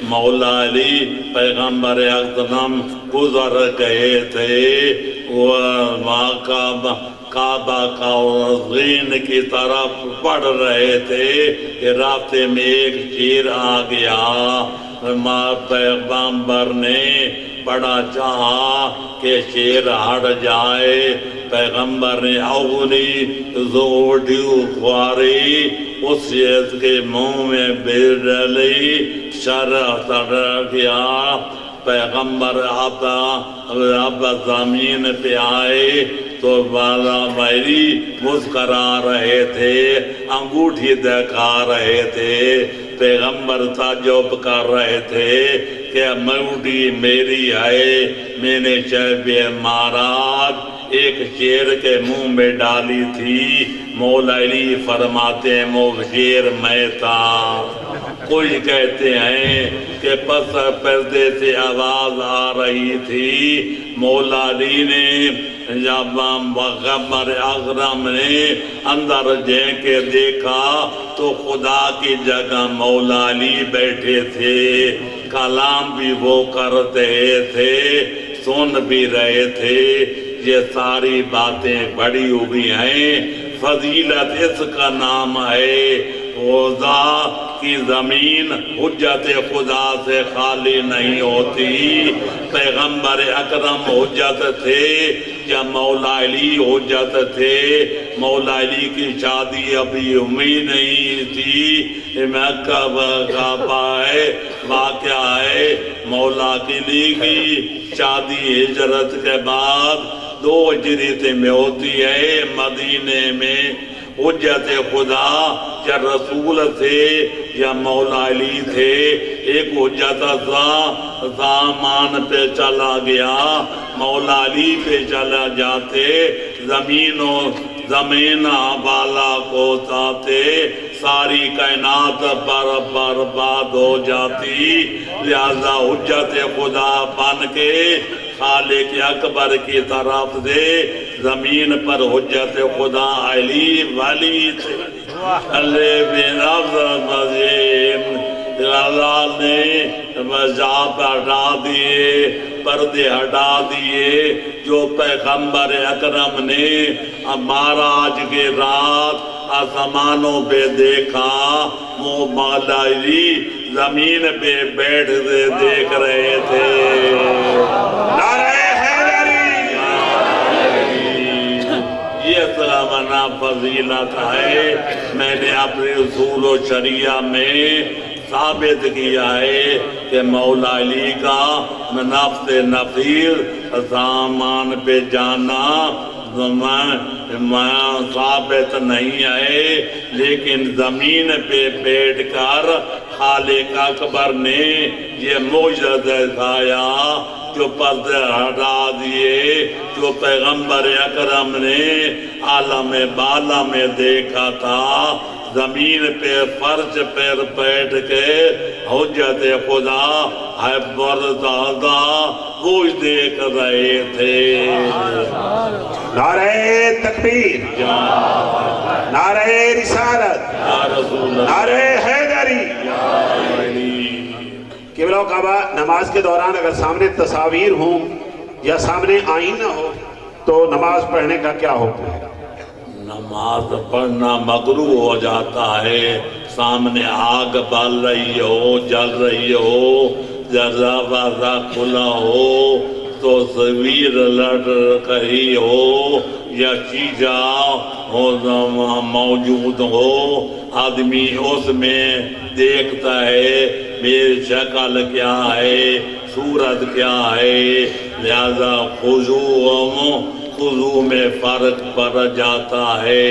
Speaker 2: مولا علی پیغمبر اکرم گزر گئے تھے، وہ کعبہ کا عظیم کی طرف بڑھ رہے تھے کہ راستے میں ایک شیر آ گیا، پیغمبر نے بڑا چاہا کہ شیر ہٹ جائے، پیغمبر نے اولی زوڑی خواری اس شیر کے منہ میں بھیج ڈالی، شرح تڑ گیا، پیغمبر اب زمین پہ آئے تو بالا بھائی مسکرا رہے تھے، انگوٹھی دکھا رہے تھے، پیغمبر تعجب کر رہے تھے کہ انگوٹھی میری ہے، میں نے شب معراج ایک شیر کے منہ میں ڈالی تھی۔ مولا علی فرماتے ہیں وہ شیر میں تھا۔ کچھ کہتے ہیں کہ پس پردے سے آواز آ رہی تھی، مولا علی نے جب پیغمبر اکرم نے اندر جے کے دیکھا تو خدا کی جگہ مولا علی بیٹھے تھے، کلام بھی وہ کرتے تھے، سن بھی رہے تھے۔ یہ ساری باتیں بڑی ہوئی ہیں، فضیلت اس کا نام ہے خدا کی زمین حجت خدا سے خالی نہیں ہوتی۔ پیغمبر اکرم حجت تھے یا مولا علی حجت تھے؟ مولا علی کی شادی ابھی ہوئی نہیں تھی، مکہ کا واقعہ ہے، مولا علی کی شادی ہجرت کے بعد 2 ہجری میں ہوتی ہے، مدینے میں۔ حجت خدا یا رسول تھے یا مولا علی تھے، ایک حجت زمان پہ چلا گیا، مولا علی پہ چلا جاتے، زمین والا کو چاہتے، ساری کائنات برباد ہو جاتی۔ لہذا حجت خدا بن کے خالق اکبر کی طرف سے زمین پر حجت خدا علی ولی تھے۔ اللہ بن افضل مزیم اللہ نے مذہب ہٹا دیے، پردے ہٹا دیے، جو پیغمبر اکرم نے معراج کے رات آسمانوں پہ دیکھا، وہ ملائکہ زمین پہ بیٹھ سے دیکھ رہے تھے۔
Speaker 4: نعرہ حیدری!
Speaker 2: یہ سلامنا فضیلت ہے، میں نے اپنے اصول و شریعہ میں ثابت کیا ہے کہ مولا علی کا نفس نفیر سامان پہ جانا میں ثابت نہیں ہے، لیکن زمین پہ بیٹھ کر خالق اکبر نے یہ معجزہ دکھایا، جو پردے ہٹا دیے، جو پیغمبر اکرم نے عالم بالا میں دیکھا تھا، زمین پہ فرش پر بیٹھ کے حجت خدا ہے برزادہ وہ دیکھ رہے تھے۔
Speaker 4: نعرہ تکبیر! نعرہ رسالت!
Speaker 2: یا رسول اللہ،
Speaker 4: نعرہ حیدری! قبلہ کعبہ نماز کے دوران اگر سامنے تصاویر ہوں یا سامنے آئینہ ہو تو نماز پڑھنے کا کیا حکم ہے؟
Speaker 2: نماز پڑھنا مکروہ ہو جاتا ہے، سامنے آگ بل رہی ہو، جل رہی ہو، دروازہ کھلا ہو، تصویر لٹ رہی ہو یا شیشہ موجود ہو، آدمی اس میں دیکھتا ہے میری شکل کیا ہے، صورت کیا ہے، لہذا خضوع میں فرق پڑ جاتا ہے۔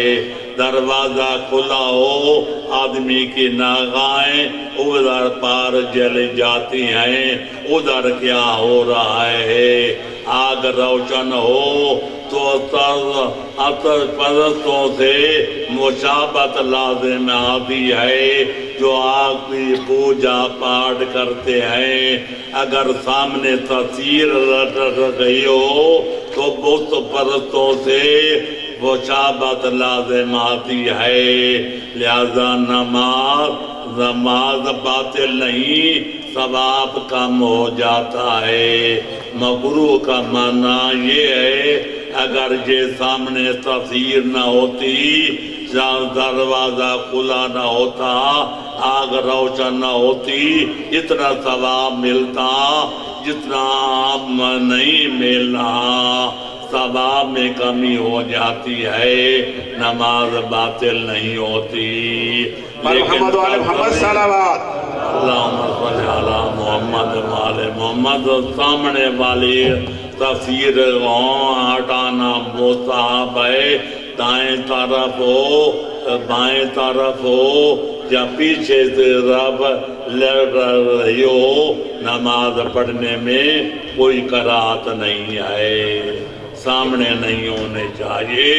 Speaker 2: دروازہ کھلا ہو، آدمی کی ناگاہیں ادھر پار جل جاتی ہیں، ادھر کیا ہو رہا ہے۔ آگ روشن ہو تو عطر پرستوں سے مشابہت لازم آتی ہے، جو آگ کی پوجا پاٹ کرتے ہیں۔ اگر سامنے تصویر لٹک رہی ہو تو بت پرستوں سے مشابہت لازم آتی ہے، لہذا نماز باطل نہیں، ثواب کم ہو جاتا ہے۔ مکروہ کا معنی یہ ہے اگر یہ سامنے تصویر نہ ہوتی، دروازہ کھلا نہ ہوتا، آگ روشن نہ ہوتی، اتنا ثواب ملتا جتنا اب نہیں ملنا، ثواب میں کمی ہو جاتی ہے، نماز باطل نہیں ہوتی۔
Speaker 4: محمد و آل محمد صلوات۔
Speaker 2: اللہم صلی علی محمد و آل محمد۔ سامنے والی تصویر ہٹانا مستحب ہے، دائیں طرف ہو، بائیں طرف ہو یا پیچھے سے رب لڑ رہی ہو، نماز پڑھنے میں کوئی کراہت نہیں ہے، سامنے نہیں ہونے چاہیے،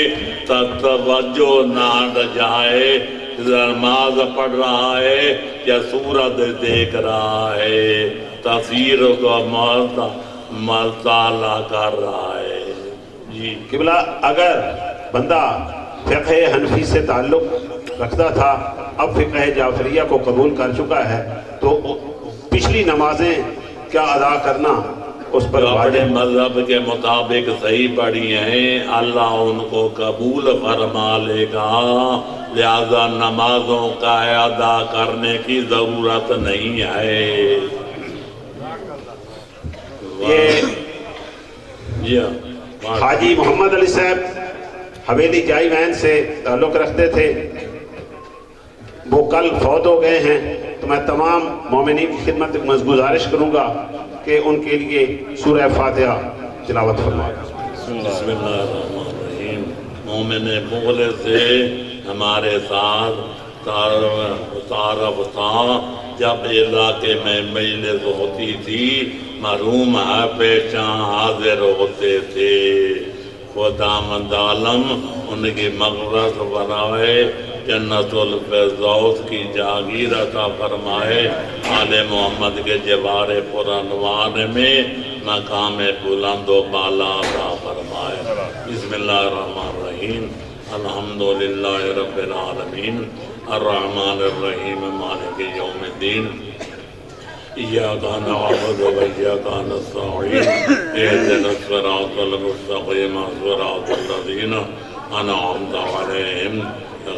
Speaker 2: توجہ نہ ہٹ جائے، نماز پڑھ رہا ہے یا سورت دیکھ رہا ہے، تصویر کو مطالعہ کر رہا ہے۔ جی
Speaker 4: قبلہ اگر بندہ فقہ حنفی سے تعلق رکھتا تھا، اب فقہ جعفریہ کو قبول کر چکا ہے، تو پچھلی نمازیں کیا ادا کرنا اس پر
Speaker 2: اپنے
Speaker 4: واجب؟
Speaker 2: مذہب کے مطابق صحیح پڑھی ہیں، اللہ ان کو قبول فرما لے گا، لہذا نمازوں کا ادا کرنے کی ضرورت نہیں ہے۔
Speaker 4: یہ حاجی محمد علی صاحب حویلی جائی وین سے تعلق رکھتے تھے، وہ کل فوت ہو گئے ہیں، تو میں تمام مومنین کی خدمت میں گزارش کروں گا کہ ان کے لیے سورہ فاتحہ تلاوت فرمائیں۔
Speaker 2: بسم اللہ الرحمن الرحیم۔ مومن مخلص سے ہمارے ساتھ تعارف تھا، جب علاقے میں مجلس ہوتی تھی، مرحوم پیشاں حاضر ہوتے تھے، خدا مند عالم ان کی مغفرت فرمائے، جنت الفردوس کی جاگیر عطا فرمائے، آل محمد کے جوار پرانوار میں مقام بلند و بالا عطا فرمائے۔ بسم اللہ الرحمن الرحیم۔ الحمدللہ رب العالمین، الرحمن الرحیم مالک یوم الدین إياك نعبد وإياك نستعين اهدنا الصراط المستقيم صراط الذين أنعمت عليهم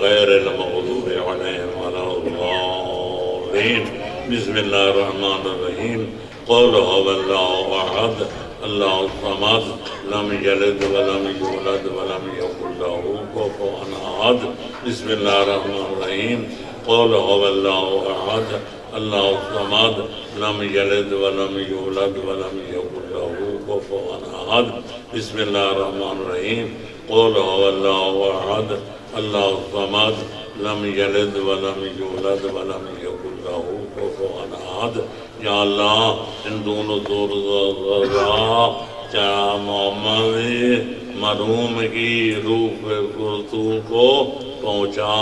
Speaker 2: غير المغضوب عليهم ولا الضالين بسم الله الرحمن الرحيم قل هو الله أحد الله الصمد لم يلد ولم يولد ولم يكن له كفوا أحد بسم الله الرحمن الرحيم قل هو الله أحد الله الصمد لم يلد ولم يولد ولم يكن له كفوا أحد بسم الله الرحمن الرحيم قل هو الله أحد الله الصمد لم يلد ولم يولد ولم يكن له كفوا أحد یا اللہ ان دونوں چاہ محمد مرحوم کی روح گفتگو کو پہنچا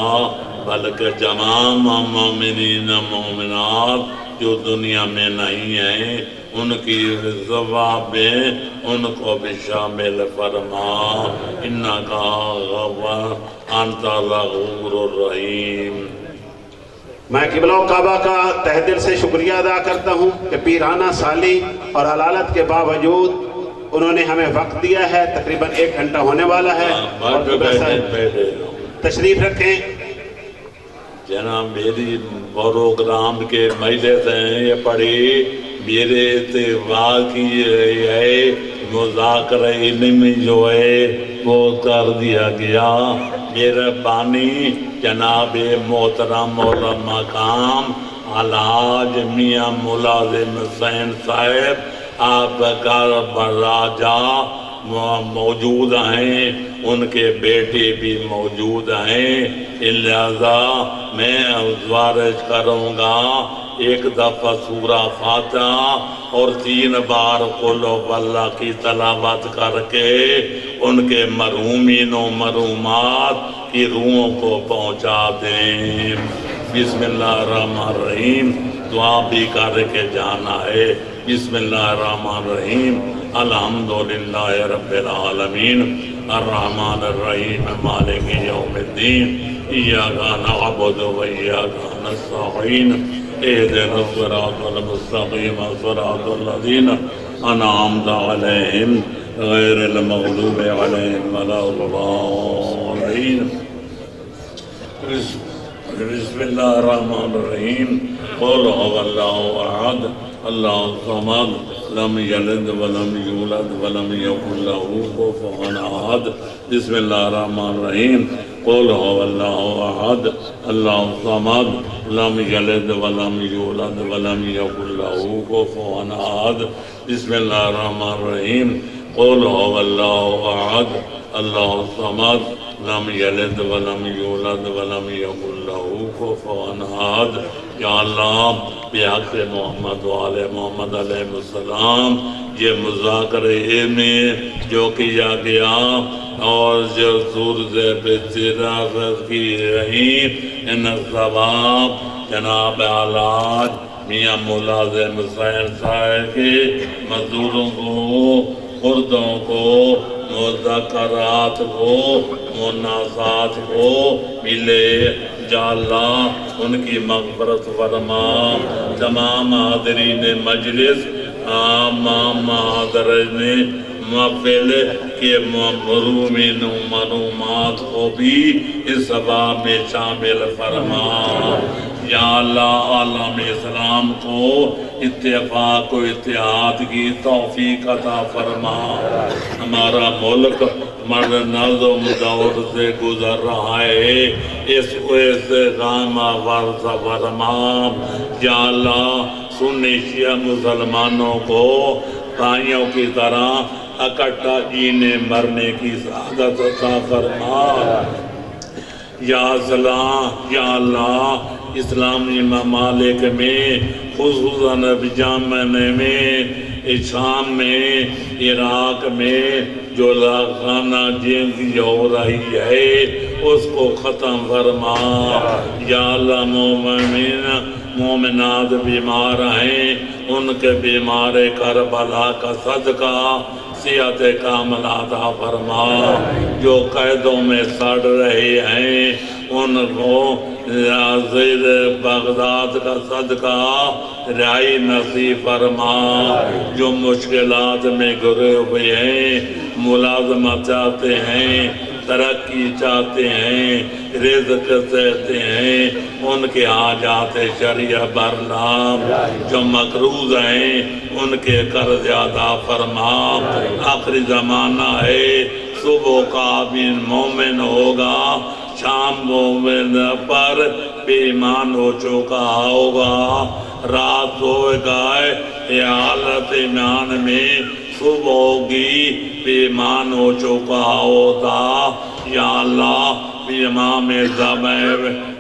Speaker 2: بلکہ تمام مومنین مومنات جو دنیا میں نہیں ہیں ان کی زبان میں ان کو بھی شامل فرما انکا غفور انت الغفور الرحیم۔
Speaker 4: میں قبلہ و کعبہ کا تہ دل سے شکریہ ادا کرتا ہوں کہ پیرانہ سالی اور حلالت کے باوجود انہوں نے ہمیں وقت دیا ہے، تقریباً 1 گھنٹہ ہونے والا ہے اور تشریف رکھیں۔
Speaker 2: جناب میری پروگرام کے مجلے سے یہ پڑھی میرے اتفاق کی ہے مذاکرہ علم جو ہے وہ کر دیا گیا۔ میرے بانی جناب محترم مولا مقام الحاج میاں ملازم حسین صاحب آپ کا راجہ موجود ہیں، ان کے بیٹے بھی موجود ہیں، لہذا میں گزارش کروں گا 1 دفعہ سورہ فاتحہ اور 3 بار قل هو اللہ کی تلاوت کر کے ان کے مرحومین و مرحومات کی روحوں کو پہنچا دیں۔ بسم اللہ الرحمن الرحیم دعا بھی کر کے جانا ہے۔ بسم اللہ الرحمن الرحیم الحمدللہ رب العالمین الرحمن الرحیم مالک یوم الدین ایاک نعبد و ایاک نستعین اهدنا الصراط المستقيم صراط الذين أنعمت عليهم غير المغضوب عليهم ولا الضالين بسم الله الرحمن الرحيم قل هو الله أحد الله الصمد لم يلد ولم يولد ولم يكن له كفوا أحد بسم الله الرحمن الرحيم قل هو الله أحد الله الصمد لم يلد ولم يولد ولم يكن له كفوا أحد بسم الله الرحمن الرحيم قل هو الله أحد الله الصمد لم يلد ولم يولد ولم يكن له كفوا أحد۔ یا اللہ بحق محمد و آل محمد علیہ السلام یہ مذاکرے میں جو کیا گیا اور جو سورج بتراغت کی رہی ان ثواب جناب علاج میاں ملازم حسین صاحب کے مزدوروں کو مردوں کو مذاکرات کو مناسات کو ملے۔ یا اللہ ان کی مغفرت فرما، تمام حاضرین مجلس تمام حاضرین محفل کے مرحومین و مرحومات کو بھی اس ثواب میں شامل فرما۔ یا اللہ عالم اسلام کو اتفاق و اتحاد کی توفیق عطا فرما۔ ہمارا ملک مرد نظم دور سے گزر رہا ہے، اس غام ورث فرما۔ یا اللہ سنی شیعہ مسلمانوں کو بھائیوں کی طرح اکٹھا جینے مرنے کی سعادت عطا فرما۔ یا اللہ اسلامی ممالک میں خصوصاً یمن میں، شام میں، عراق میں جو لاخانہ جنگ ہو رہی ہے اس کو ختم فرما۔ یا اللہ مومنات بیمار ہیں ان کے بیمار کربلا کا صدقہ صحت کامل عطا فرما۔ جو قیدوں میں سڑ رہے ہیں ان کو زید بغداد کا صدقہ رہائی نصیب فرما، جو مشکلات میں گرے ہوئے ہیں، ملازمت چاہتے ہیں، ترقی چاہتے ہیں، رزق چاہتے ہیں، ان کے حاجات شرعیہ برلام، جو مقروض ہیں ان کے قرض ادا فرما۔ آخری زمانہ ہے، صبح کا بھی مومن ہوگا، شام مومن پر بے ایمان ہو چکا ہوگا، رات ہوئے گائے یہ حالت ایمان میں، صبح ہوگی بے ایمان ہو چکا ہوتا۔ یا اللہ امام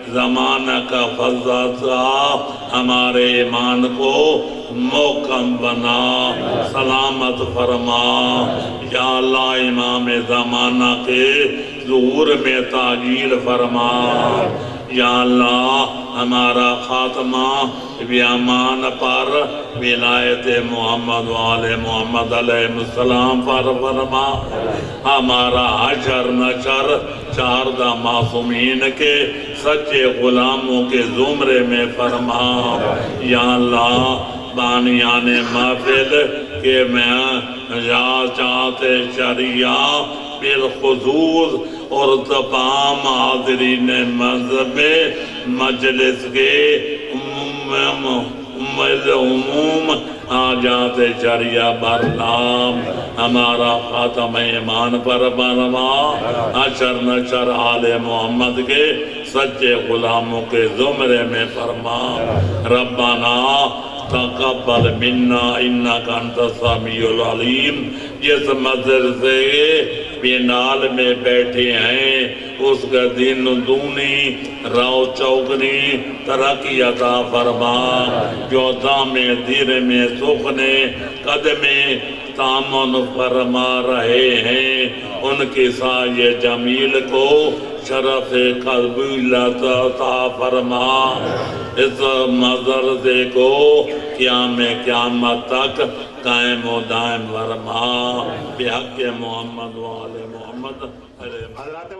Speaker 2: زمانہ کا فضل تھا، ہمارے ایمان کو محکم بنا، سلامت فرما۔ یا اللہ امام زمانہ کے ظہور میں تاجیل فرما۔ یا اللہ ہمارا خاتمہ بھی امان پر ولایت محمد و آل محمد علیہ السلام پر فرما، ہمارا حشر نشر چاردہ معصومین کے سچے غلاموں کے زمرے میں فرما۔ یا اللہ بانیان محفل کے میں چاہتے شریعہ بالخصوص اور تمام حاضرین مذہب مجلس کے عموم حاجات شرعیہ برلام، ہمارا خاتم ایمان پر فرما، حشر نشر آل محمد کے سچے غلاموں کے زمرے میں فرما۔ ربنا تقبل منا انک انت السمیع العلیم۔ جس مدرسے بینال میں بیٹھے ہیں اس کا دن دونی رو چوگنی ترقی عطا فرما، جو دام دیر میں سخنے قدمے تامن فرما رہے ہیں ان کے سایہ جمیل کو شرف قبولت عطا فرما۔ اس مدرسے کو قیامت تک قائم و دائم فرما، بحق محمد و آل محمد۔
Speaker 4: حضرات